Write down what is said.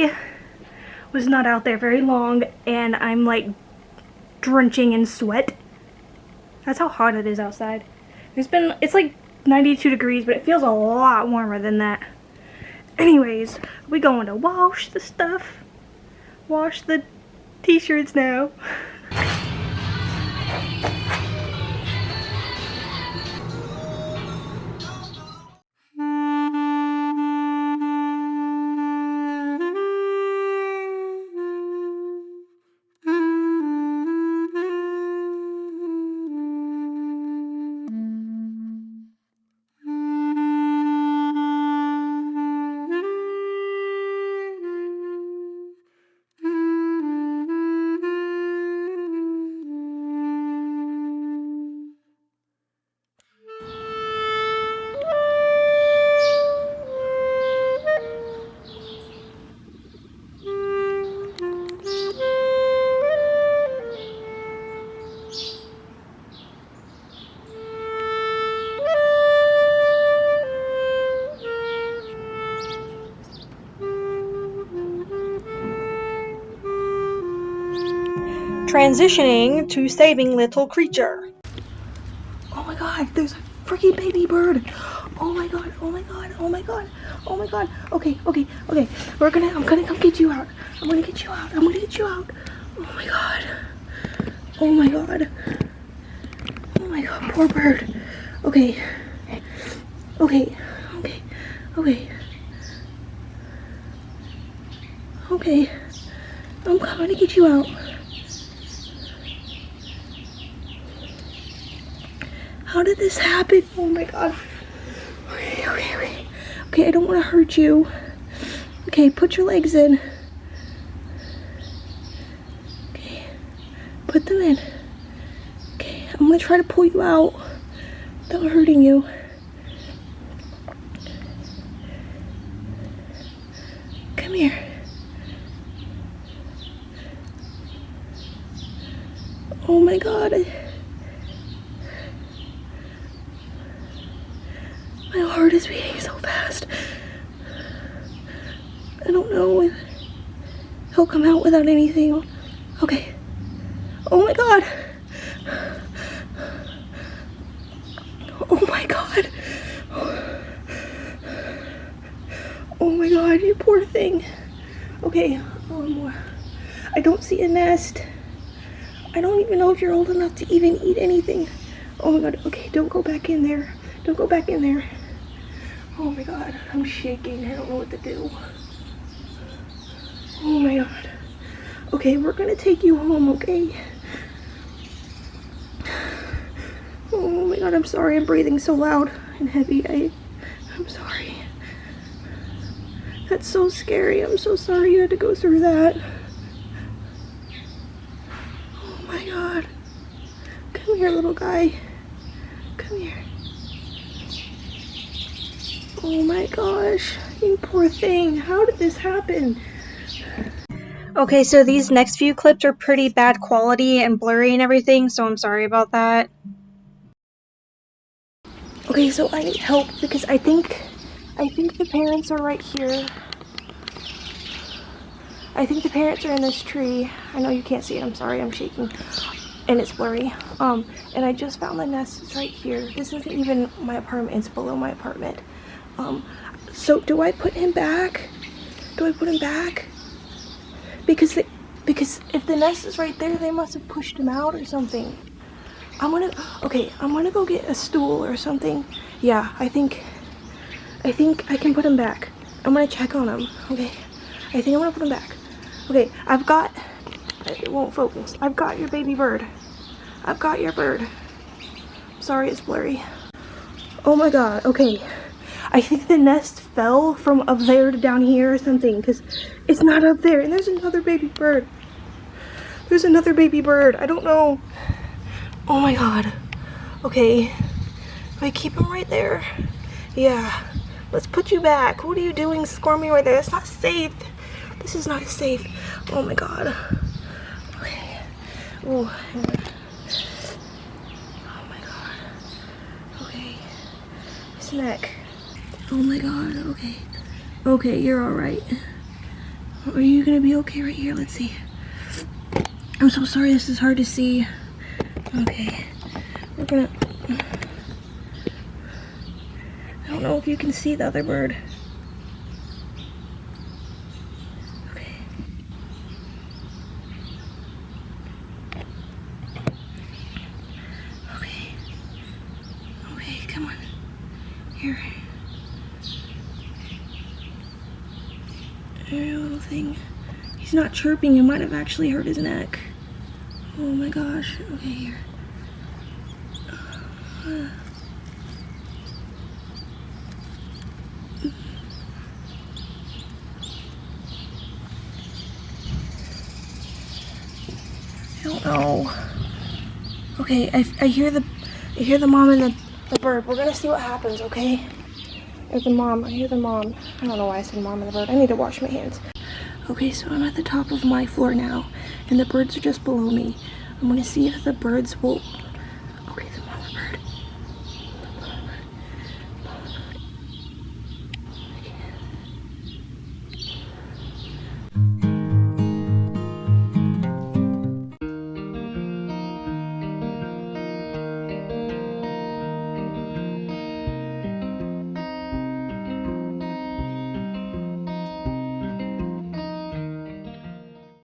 I was not out there very long and I'm like drenching in sweat. That's how hot it is outside. It's like 92 degrees, but it feels a lot warmer than that. Anyways, we're going to wash the stuff. Wash the t-shirts now. Transitioning to saving little creature. Oh my god, there's a freaking baby bird. Oh my god, oh my god, oh my god, oh my god. Okay. I'm gonna come get you out. I'm gonna get you out. Oh my god. Oh my god. Oh my god, poor bird. Okay. I'm coming to get you out. How did this happen? Oh my god. Okay, I don't want to hurt you. Okay, put your legs in. Okay, put them in. Okay, I'm gonna try to pull you out without hurting you. Come here. Oh my god. My heart is beating so fast. I don't know if he'll come out without anything. Okay. Oh my god. Oh my god. Oh my god, you poor thing. Okay, I don't see a nest. I don't even know if you're old enough to even eat anything. Oh my god, okay, don't go back in there. Don't go back in there. Oh my god, I'm shaking. I don't know what to do. Oh my god. Okay, we're gonna take you home, okay? Oh my god, I'm sorry I'm breathing so loud and heavy. I'm sorry. That's so scary. I'm so sorry you had to go through that. Oh my god. Come here, little guy. Come here. Oh my gosh, you poor thing. How did this happen? Okay, so these next few clips are pretty bad quality and blurry and everything, so I'm sorry about that. Okay, so I need help because I think the parents are right here. I think the parents are in this tree. I know you can't see it, I'm sorry, I'm shaking. And it's blurry. And I just found the nest, it's right here. This isn't even my apartment, it's below my apartment. So do I put him back? Because if the nest is right there, they must have pushed him out or something. I'm gonna go get a stool or something. Yeah, I think I can put him back. I'm gonna check on him, okay? I think I'm gonna put him back. Okay, it won't focus. I've got your baby bird. I've got your bird. Sorry, it's blurry. Oh my god, okay. I think the nest fell from up there to down here or something, because it's not up there. And there's another baby bird. I don't know. Oh my god. Okay. Do I keep him right there? Yeah. Let's put you back. What are you doing squirming right there? That's not safe. This is not safe. Oh my god. Okay. Ooh. Oh my god. Okay. His neck. Oh my god, okay. Okay, you're alright. Are you gonna be okay right here? Let's see. I'm so sorry, this is hard to see. Okay, we're gonna... I don't know if you can see the other bird. Okay. Okay. Okay, come on. Here. Here, little thing. He's not chirping, you might have actually hurt his neck. Oh my gosh. Okay, here. I don't know. Okay, I hear the mom and the bird. We're gonna see what happens, okay? Or the mom. I hear the mom. I don't know why I said mom and the bird. I need to wash my hands. Okay, so I'm at the top of my floor now, and the birds are just below me. I'm gonna see if the birds will